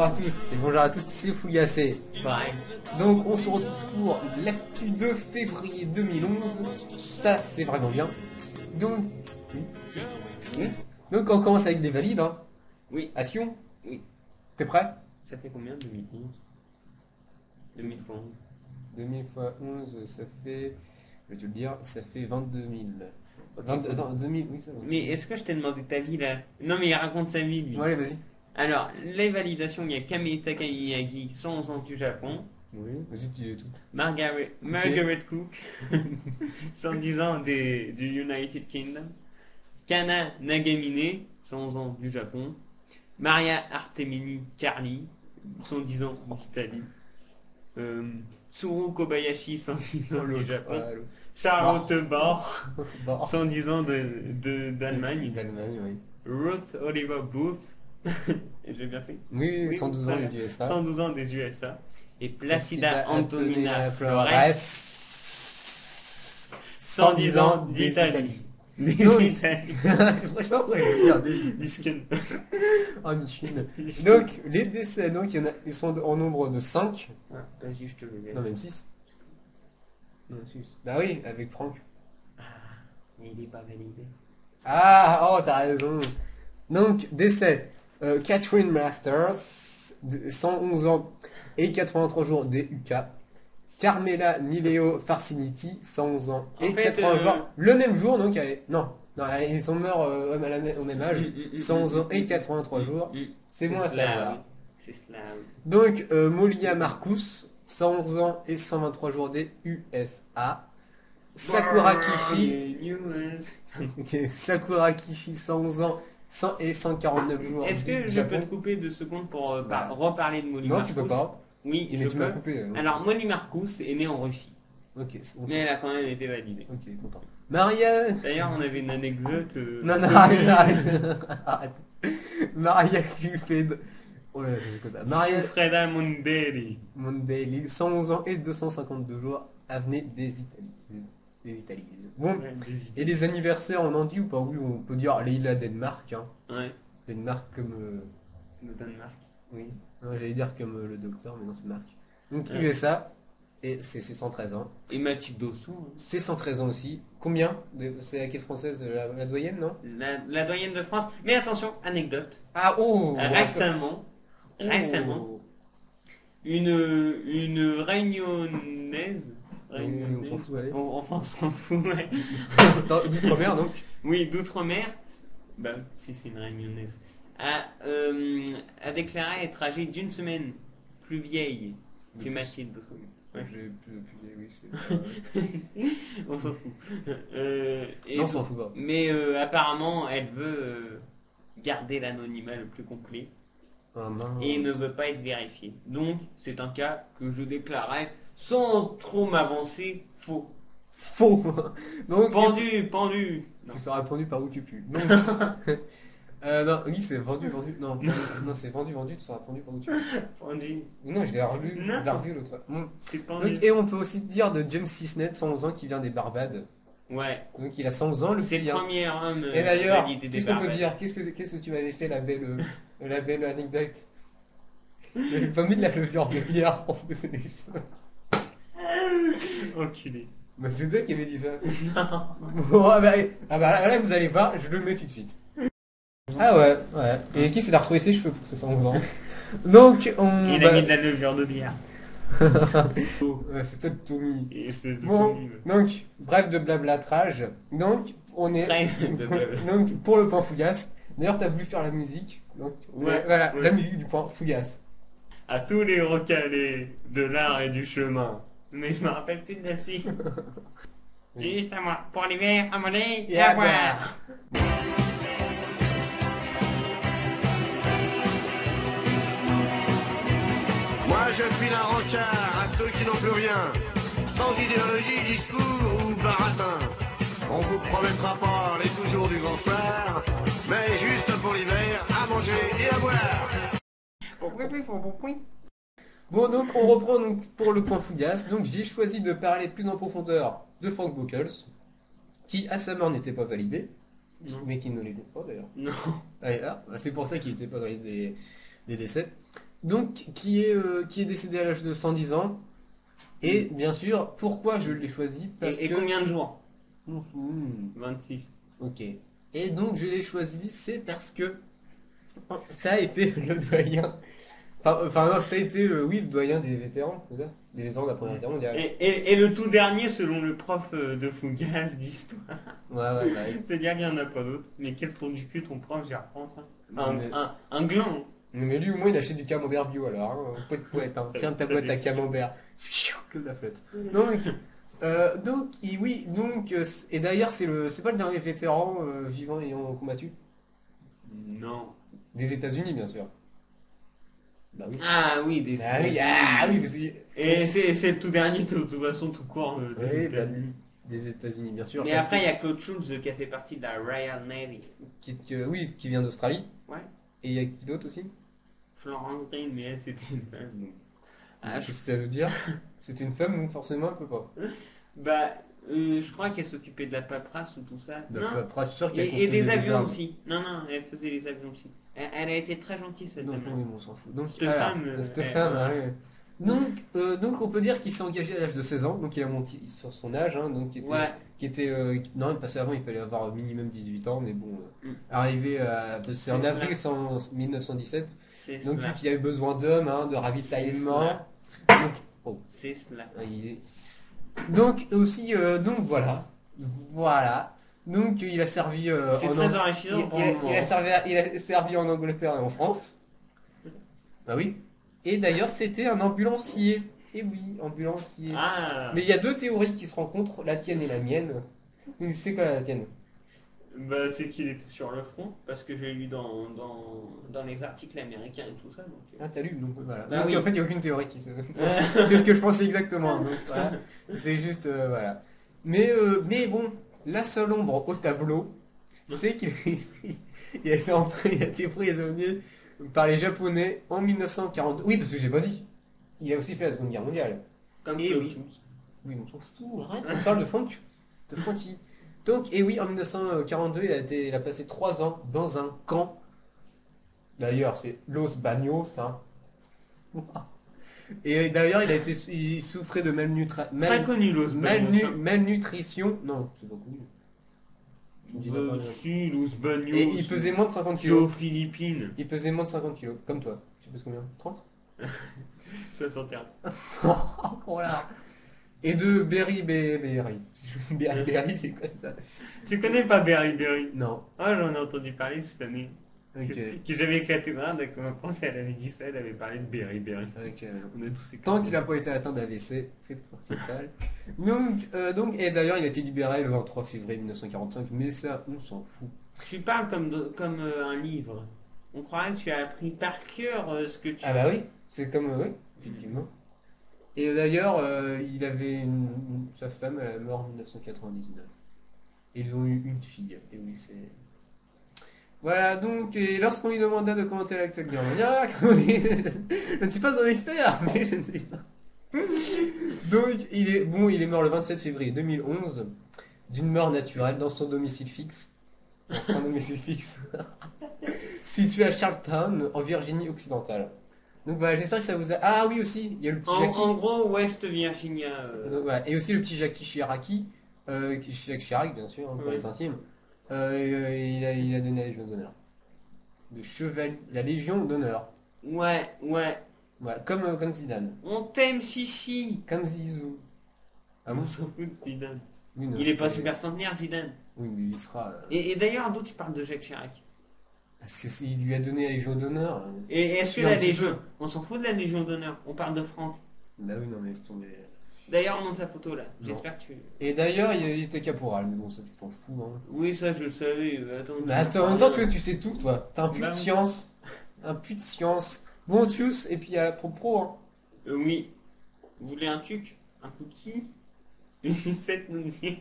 bonjour à tous et bonjour à toutes, c'est Fougassé. Ouais. Donc on se retrouve pour l'actu de février 2011. Ça c'est vraiment bien. Donc, oui. Donc on commence avec des valides, hein. Oui. Action. Oui. T'es prêt? Ça fait combien 2011 2000 fois 11 2000 fois 11, ça fait... Je vais te le dire, ça fait 22 000. Ok. Attends, 2000, oui ça va. Mais est-ce que je t'ai demandé ta vie là? Non mais il raconte sa vie lui. Ouais, allez, vas-y. Alors, les validations, il y a Kame Takayagi, 111 ans du Japon. Oui, vas-y, tu es tout. Margaret Cook, 110 ans du United Kingdom. Kana Nagamine, 111 ans du Japon. Maria Artemini Carli, 110 ans d'Italie. Tsuru Kobayashi, 110 ans du Japon. Charlotte Bor, Bon. 110 ans d'Allemagne. D'Allemagne, oui. Ruth Oliver Booth, j'ai bien fait. Oui, 112 ans voilà. des USA. 112 ans des USA. Et Placida Placida Antonina Flores, Flores, 110 ans d'Italie. Des Donc- Italiens. Franchement, ouais, je veux dire, des... Michigan. Ah, Micheline. Donc, les décès, donc, ils sont en nombre de 5. Vas-y, je te le laisse. Non, même 6. Non, 6. Bah oui, avec Franck. Mais il est pas validé. Ah, oh, t'as raison. Donc, décès. Catherine Masters, 111 ans et 83 jours DUK. Carmela Mileo Farciniti, 111 ans et En fait, 80 jours. Le même jour, donc, non, ils sont morts au même âge. 111 ans et 83 jours. C'est moi à savoir. C'est slave. Donc, Molia Marcus, 111 ans et 123 jours des USA. Sakura Kishi, ok, Sakura Kishi, 111 ans 100 et 149 jours. Est-ce que du je Japon. peux te couper 2 secondes pour Bah. reparler de Molly Non, Marcus? tu peux pas. Oui, Mais je tu m'as peux. coupé. Alors, Molly Marcus est née en Russie, Ok, c'est bon. mais elle a quand même été validée. Ok, content. Maria. D'ailleurs, on avait une anecdote. Non, non, arrête. Arrête. Maria Cupid. Oh là là, c'est quoi ça? Maria Freda Monderi. Mondelli, 111 ans et 252 jours, avenue des Italies. Des Italies. Bon, et les anniversaires, on en dit ou pas? Oui, on peut dire Leila Denmark. Hein. Ouais, Denmark comme. le Danemark. Oui. Non, j'allais dire comme le docteur, mais non, c'est Marc. Donc Ouais. USA, et c'est 113 ans. Et Mathilde Dosson. Hein. C'est 113 ans aussi. Combien? C'est laquelle française? La doyenne, non? La doyenne de France. Mais attention, anecdote. Ah, oh! Récemment, Oh. une réunionnaise. Oui, on s'en fout, allez. Enfin, on s'en fout, ouais. D'outre-mer, donc. Oui, d'outre-mer. Bah, si c'est une réunionnaise. A déclaré être âgée d'une semaine plus vieille que Plus. Mathilde Dosson. Ouais. J'ai plus, oui, c'est. On s'en fout. Et Non, on s'en fout pas. Mais apparemment, elle veut garder l'anonymat le plus complet Ah, mince. et ne veut pas être vérifiée. Donc, c'est un cas que je déclarais sans trop m'avancer faux. Faux! Donc, Pendu. Non. tu seras répondu par où tu pues. Donc. Non, oui, c'est vendu. Non, non, c'est vendu, tu seras répondu par où tu pues. Pendu. Non, je l'ai revu, Non. l'autre fois. Bon. C'est pendu. Donc, et on peut aussi dire de James Sisnet, 111 ans, qui vient des Barbades. Ouais. Donc il a 111 ans, le C'est petit. le hein. premier homme Et d'ailleurs, validé des qu'est-ce qu'on peut Barbades. dire? Qu'est-ce que tu m'avais fait la belle anecdote? J'avais pas mis de la levure de bière pour poser les cheveux. Enculé. Bah c'est toi qui avais dit ça. Bon, ah bah là vous allez voir, je le mets tout de suite. Ah ouais. Et qui s'est retrouvé ses cheveux pour ses 111 ans? Donc on... Il a mis de la levure de bière. Ouais, c'est toi le Tommy. Et espèce de Bon, folie, donc, bref de blablatrage. Donc, on est... Bref de blabla. Donc, pour le point Fougasse. D'ailleurs, t'as voulu faire la musique. Donc, Ouais, voilà, ouais. la musique du point Fougasse. À tous les recalés de l'art et du chemin. Mais je me rappelle plus de la suite. Juste à moi. Pour l'hiver, à manger et à boire. Moi je file un rencard à ceux qui n'ont plus rien, sans idéologie, discours ou baratin. On vous promettra pas les toujours du grand soir, mais juste pour l'hiver, à manger et à boire. Bon, donc, on reprend donc, pour le point Fougasse. Donc, j'ai choisi de parler plus en profondeur de Frank Buckles, qui, à sa mort, n'était pas validé. Non. Mais qui ne l'était pas, d'ailleurs. Non. Ah, c'est pour ça qu'il n'était pas dans la liste des décès. Donc, qui est décédé à l'âge de 110 ans. Et bien sûr, pourquoi je l'ai choisi? Parce Et que... combien de jours? Mhm. 26. Ok. Et donc, je l'ai choisi, c'est parce que ça a été le doyen. Enfin, non, ça a été, oui, le doyen des vétérans, c'est ça? Des vétérans de la Première Guerre mondiale. Et le tout dernier, selon le prof de Fougas d'histoire. Ouais, bah oui. C'est-à-dire qu'il n'y en a pas d'autres. Mais quel trou du cul ton prof, j'y reprends ça. Mais- Un gland. Mais lui, au moins, il achète du camembert bio, alors. Hein. Poète, hein. Tiens ta Ça boîte à fait- camembert. Que de la flotte. Oui, donc, et d'ailleurs, c'est pas le dernier vétéran vivant ayant combattu. Non. Des États-Unis, bien sûr. Bah oui. Ah oui, des Ah oui, États-Unis. parce que... Et c'est le tout dernier, de toute façon, tout court des Oui, bah, États-Unis. des États-Unis, bien sûr. Mais parce après, il que- y a Claude Schultz qui a fait partie de la Royal Navy. oui, qui vient d'Australie. Ouais. Et il y a qui d'autre aussi? Florence Green, mais elle, c'était une femme. Donc. Ah, Qu'est-ce que ça veut dire? C'était une femme, donc forcément, elle peut pas. Bah, je crois qu'elle s'occupait de la paperasse ou tout ça. Bah, Non. pas sûr qu'elle Et des construisait avions armes. aussi. Non, elle faisait les avions aussi. Elle a été très gentille, cette Donc, dame. oui, on s'en fout. Donc, Cette alors, femme, cette elle- femme, hein, ouais. Donc, on peut dire qu'il s'est engagé à l'âge de 16 ans, donc il a monté sur son âge, hein, donc Ouais. non, parce qu'avant il fallait avoir minimum 18 ans, mais bon, Mm. arrivé à, c'est C'est en cela. avril 1917, C'est donc vu cela. qu'il y avait besoin d'hommes, hein, de ravitaillement, cela. donc, oh, C'est cela. donc aussi, donc voilà, donc il a servi C'est en très Ang- enrichissant pour le moment. il a servi en Angleterre et en France. Bah oui. Et d'ailleurs, c'était un ambulancier. Et oui, ambulancier. Ah. Mais il y a deux théories qui se rencontrent, la tienne et la mienne. C'est quoi la tienne? Bah, c'est qu'il était sur le front, parce que j'ai lu dans les articles américains et tout ça. Donc, Ah, t'as lu, donc voilà. Bah donc oui. en fait, il n'y a aucune théorie qui se... C'est ce que je pensais exactement. Donc, voilà. C'est juste, voilà. Mais bon, la seule ombre au tableau, c'est qu'il il a été prisonnier par les Japonais en 1942. Oui, parce que j'ai pas dit. Il a aussi fait la Seconde Guerre mondiale. comme Et Claude oui. Schultz. Oui, on s'en fout, arrête, on parle de Franck. De Francky. Donc, et oui, en 1942, il a passé 3 ans dans un camp. D'ailleurs, c'est Los Baños, hein. Et d'ailleurs, il souffrait de Très connu, Los Baños. hein. malnutrition. Non, c'est pas connu. Je me dis n'importe quoi. Si, Los Baños. Et il pesait moins de 50 C'est aux kilos. Philippines. Il pesait moins de 50 kilos, comme toi. Tu pèses combien? 30? 61. Oh là. Et de Berry. Berry, c'est quoi ça? Tu connais pas Berry Berry? Non. Ah, j'en ai entendu parler cette année. Ok. Que j'avais éclaté de rire dès que ma prof elle avait dit ça, elle avait parlé de Berry Berry. Ok. On a tous éclaté. Tant qu'il n'a pas été atteint d'AVC, c'est le principal. Et d'ailleurs, il a été libéré le 23 février 1945, mais ça, on s'en fout. Tu parles comme un livre. On croirait que tu as appris par cœur ce que tu... Ah bah oui, c'est comme, oui, effectivement. Et d'ailleurs, il avait sa femme, elle est morte en 1999. Et ils ont eu une fille, et oui, c'est... Voilà, donc, et lorsqu'on lui demanda de commenter l'actuelle guerre mondiale, je ne suis pas un expert, mais je ne sais pas. Donc, il est mort le 27 février 2011 d'une mort naturelle dans son domicile fixe. Dans son domicile fixe. Situé à Charlottetown, en Virginie occidentale. Donc voilà, j'espère que ça vous a... Ah oui aussi, il y a le petit Jackie. En gros, West Virginia. Donc, voilà. Et aussi le petit Jackie Chiraki, Jacques Chirac bien sûr, hein, pour Ouais. les intimes. Il a donné la Légion d'honneur. Le chevalier, la Légion d'honneur. Ouais. Voilà, comme Zidane. On t'aime, Chichi. Comme Zizou. Ah bon? On s'en fout de Zidane. Oui, non, Il est pas c'était- super centenaire, Zidane. Oui, mais il sera... Et d'ailleurs, d'où tu parles de Jacques Chirac? Parce que s'il lui a donné la Légion d'honneur... Et est-ce que Un la petit Légion... peu. On s'en fout de la Légion d'honneur. On parle de Franck. Bah oui, non mais laisse tomber. D'ailleurs, montre sa photo là. Non. J'espère que tu... Et d'ailleurs, il était caporal, mais bon, ça tu t'en fous, hein. Oui, ça je le savais. Attends, Mais attends, en même temps, tu sais tout, toi. T'as un puits Bah de oui. science. Un puits de science. Bon, tchuss, et puis à propos, hein. Oui. Vous voulez un tuc? Un cookie? Une sucette nougat?